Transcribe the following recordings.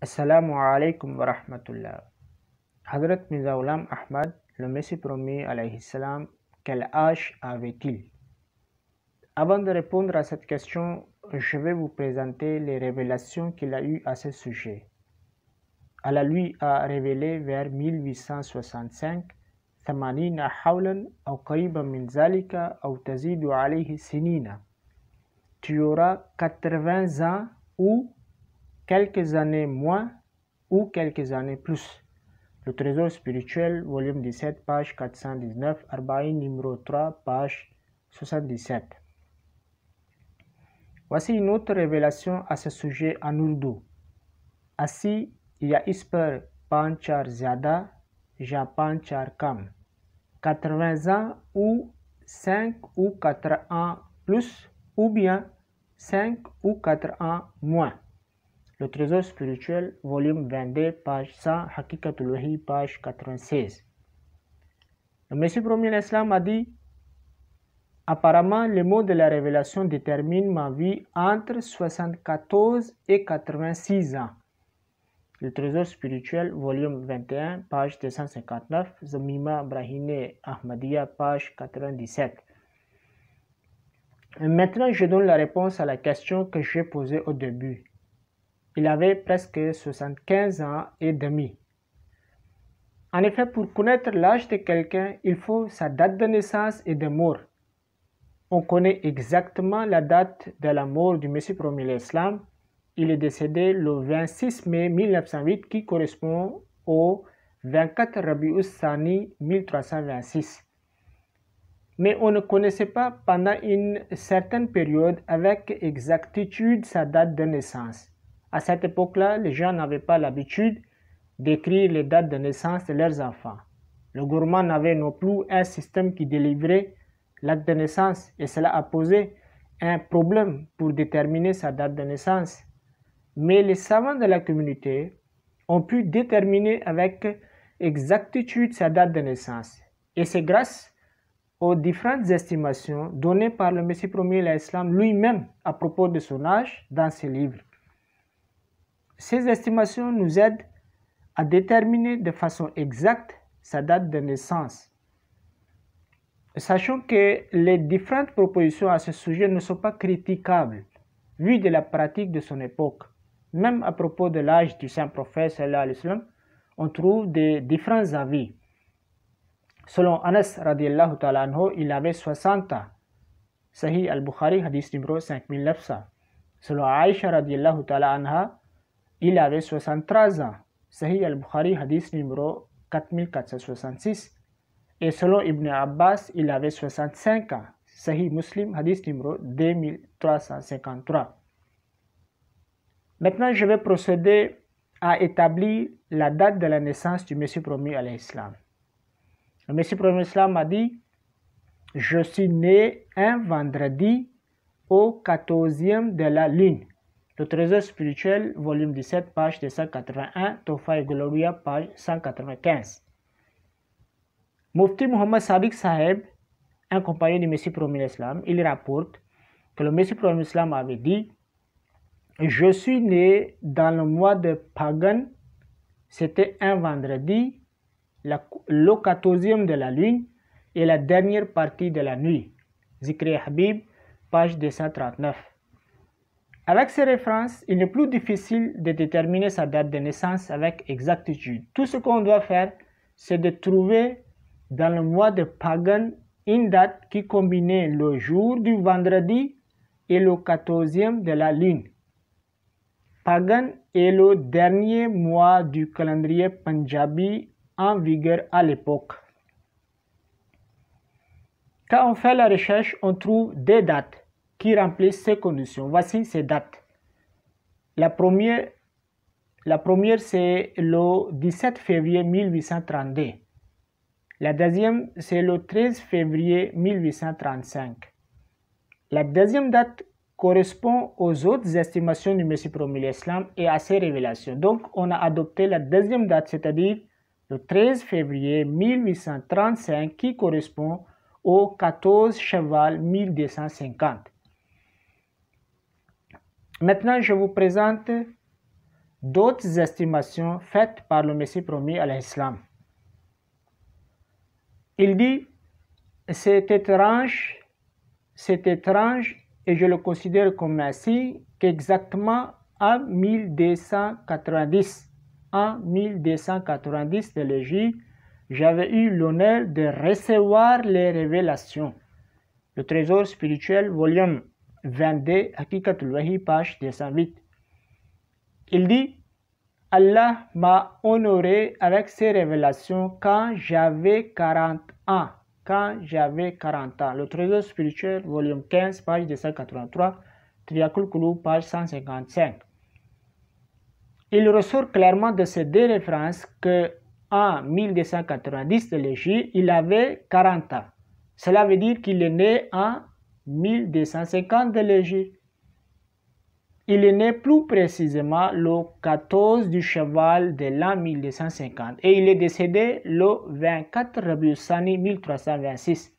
Assalamu alaikum wa rahmatullah. Hazrat Mirza Ghulam Ahmad, le Messie promis alayhi salam, quel âge avait-il? Avant de répondre à cette question, je vais vous présenter les révélations qu'il a eues à ce sujet. Allah lui a révélé vers 1865 ثمانين حولا أو قريبا من ذلك أو تزيد عليه سنين. Tu auras 80 ans ou quelques années moins ou quelques années plus. Le trésor spirituel, volume 17, page 419, Arbaïn numéro 3, page 77. Voici une autre révélation à ce sujet en ourdou. Assi ya is par panchar zyada, ja panchar kam. 80 ans ou 5 ou 4 ans plus ou bien 5 ou 4 ans moins. Le trésor spirituel, volume 22, page 100, Hakikatul Wahi, page 96. Le Messie promis l'Islam a dit: apparemment, le mot de la révélation détermine ma vie entre 74 et 86 ans. Le trésor spirituel, volume 21, page 259, Zamima Brahine Ahmadiyya, page 97. Maintenant, je donne la réponse à la question que j'ai posée au début. Il avait presque 75 ans et demi. En effet, pour connaître l'âge de quelqu'un, il faut sa date de naissance et de mort. On connaît exactement la date de la mort du Messie promis l'Islam. Il est décédé le 26 mai 1908 qui correspond au 24 Rabi'us Sani 1326. Mais on ne connaissait pas pendant une certaine période avec exactitude sa date de naissance. À cette époque-là, les gens n'avaient pas l'habitude d'écrire les dates de naissance de leurs enfants. Le gouvernement n'avait non plus un système qui délivrait l'acte de naissance et cela a posé un problème pour déterminer sa date de naissance. Mais les savants de la communauté ont pu déterminer avec exactitude sa date de naissance. Et c'est grâce aux différentes estimations données par le Messie promis l'Islam lui-même à propos de son âge dans ses livres. Ces estimations nous aident à déterminer de façon exacte sa date de naissance. Sachons que les différentes propositions à ce sujet ne sont pas critiquables, vu de la pratique de son époque. Même à propos de l'âge du saint prophète sallallahu alayhi wa sallam, on trouve des différents avis. Selon Anas radiallahu ta'ala anhu, il avait 60 ans. Sahih al-Bukhari, hadith numéro 5900. Selon Aïcha radiallahu ta'ala anha, il avait 63 ans. Sahih al-Bukhari, hadith numéro 4466. Et selon Ibn Abbas, il avait 65 ans. Sahih Muslim, hadith numéro 2353. Maintenant, je vais procéder à établir la date de la naissance du Messie promis à l'Islam. Le Messie promis à l'Islam a dit: je suis né un vendredi au 14e de la lune. Le trésor spirituel, volume 17, page 281, Tofa et Gloria, page 195. Mufti Muhammad Sadiq Saheb, un compagnon du Messie promis l'Islam, il rapporte que le Messie promis l'Islam avait dit: je suis né dans le mois de Pagan, c'était un vendredi, le 14e de la lune et la dernière partie de la nuit. Zikri Habib, page 239. Avec ces références, il est plus difficile de déterminer sa date de naissance avec exactitude. Tout ce qu'on doit faire, c'est de trouver dans le mois de Pagan une date qui combinait le jour du vendredi et le 14e de la lune. Pagan est le dernier mois du calendrier Punjabi en vigueur à l'époque. Quand on fait la recherche, on trouve des dates qui remplissent ces conditions. Voici ces dates. La première c'est le 17 février 1832. La deuxième, c'est le 13 février 1835. La deuxième date correspond aux autres estimations du Messie promis l'Islam et à ses révélations. Donc, on a adopté la deuxième date, c'est-à-dire le 13 février 1835, qui correspond au 14 Cheval 1250. Maintenant, je vous présente d'autres estimations faites par le Messie promis à l'Islam. Il dit, c'est étrange et je le considère comme ainsi qu'exactement en 1290 de l'Égypte, j'avais eu l'honneur de recevoir les révélations. Le trésor spirituel, volume 22, Haqiqatul Wahi, page 208. Il dit, Allah m'a honoré avec ces révélations quand j'avais 40 ans. Le trésor spirituel, volume 15, page 283, Triyaqul Qulub, page 155. Il ressort clairement de ces deux références que en 1290 de l'Égypte, il avait 40 ans. Cela veut dire qu'il est né en 1250 de l'Égypte. Il est né plus précisément le 14 du Shawwal de l'an 1250 et il est décédé le 24 Rabiul Sani 1326.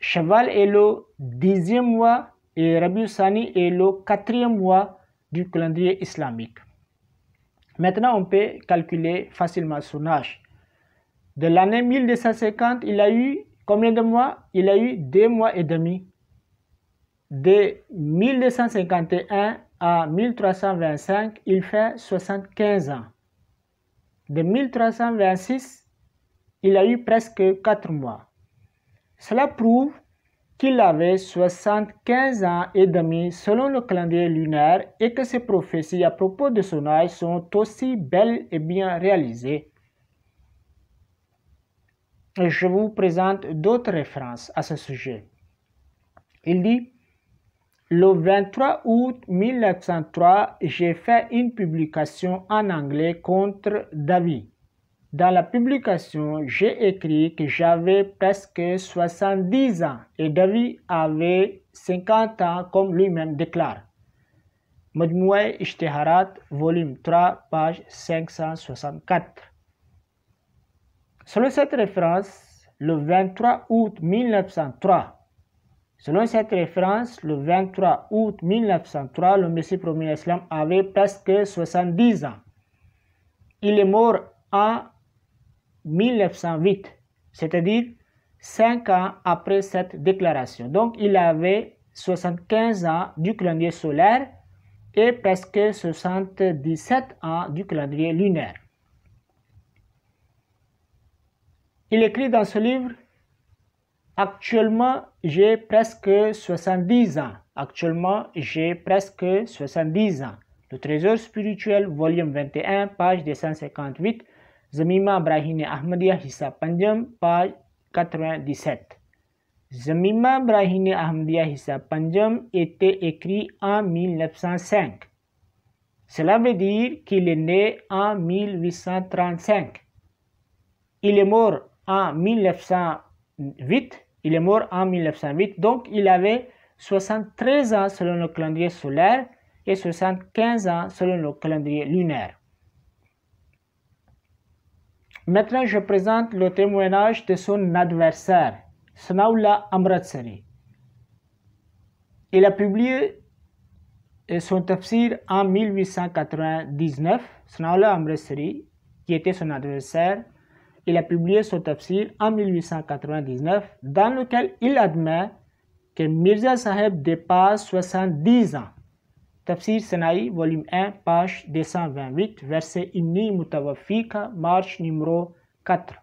Shawwal est le 10e mois et Rabiul Sani est le 4e mois du calendrier islamique. Maintenant, on peut calculer facilement son âge. De l'année 1250, il a eu combien de mois? Il a eu 2 mois et demi. De 1251 à 1325, il fait 75 ans. De 1326, il a eu presque 4 mois. Cela prouve qu'il avait 75 ans et demi selon le calendrier lunaire et que ses prophéties à propos de son âge sont aussi belles et bien réalisées. Je vous présente d'autres références à ce sujet. Il dit, le 23 août 1903, j'ai fait une publication en anglais contre David. Dans la publication, j'ai écrit que j'avais presque 70 ans et David avait 50 ans comme lui-même déclare. Majmoua Ishtiharat, volume 3, page 564. Selon cette référence, le 23 août 1903, le Messie promis l'Islam avait presque 70 ans. Il est mort en 1908, c'est-à-dire 5 ans après cette déclaration. Donc, il avait 75 ans du calendrier solaire et presque 77 ans du calendrier lunaire. Il écrit dans ce livre, « Actuellement, j'ai presque 70 ans. » Le trésor spirituel, volume 21, page 258, Zamima Brahine Ahmadiyya Hissa Panjam, page 97. Zamima Brahine Ahmadiyya Hissa Panjam était écrit en 1905. Cela veut dire qu'il est né en 1835. Il est mort en 1908. Donc il avait 73 ans selon le calendrier solaire et 75 ans selon le calendrier lunaire. Maintenant, je présente le témoignage de son adversaire, Sanaullah Amratsari. Il a publié son tafsir en 1899. Sanaullah Amratsari, qui était son adversaire, il a publié son tafsir en 1899, dans lequel il admet que Mirza Sahib dépasse 70 ans. Tafsir Sana'i, volume 1, page 228, verset Inni Mutawafika, marche numéro 4.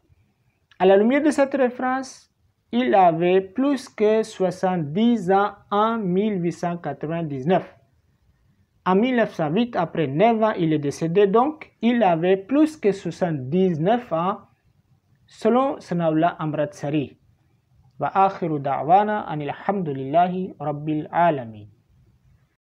À la lumière de cette référence, il avait plus que 70 ans en 1899. En 1908, après 9 ans, il est décédé, donc il avait plus que 79 ans selon Sanaullah Amratsari. Wa akhiru da'wana anil hamdulillahi rabbil alamin.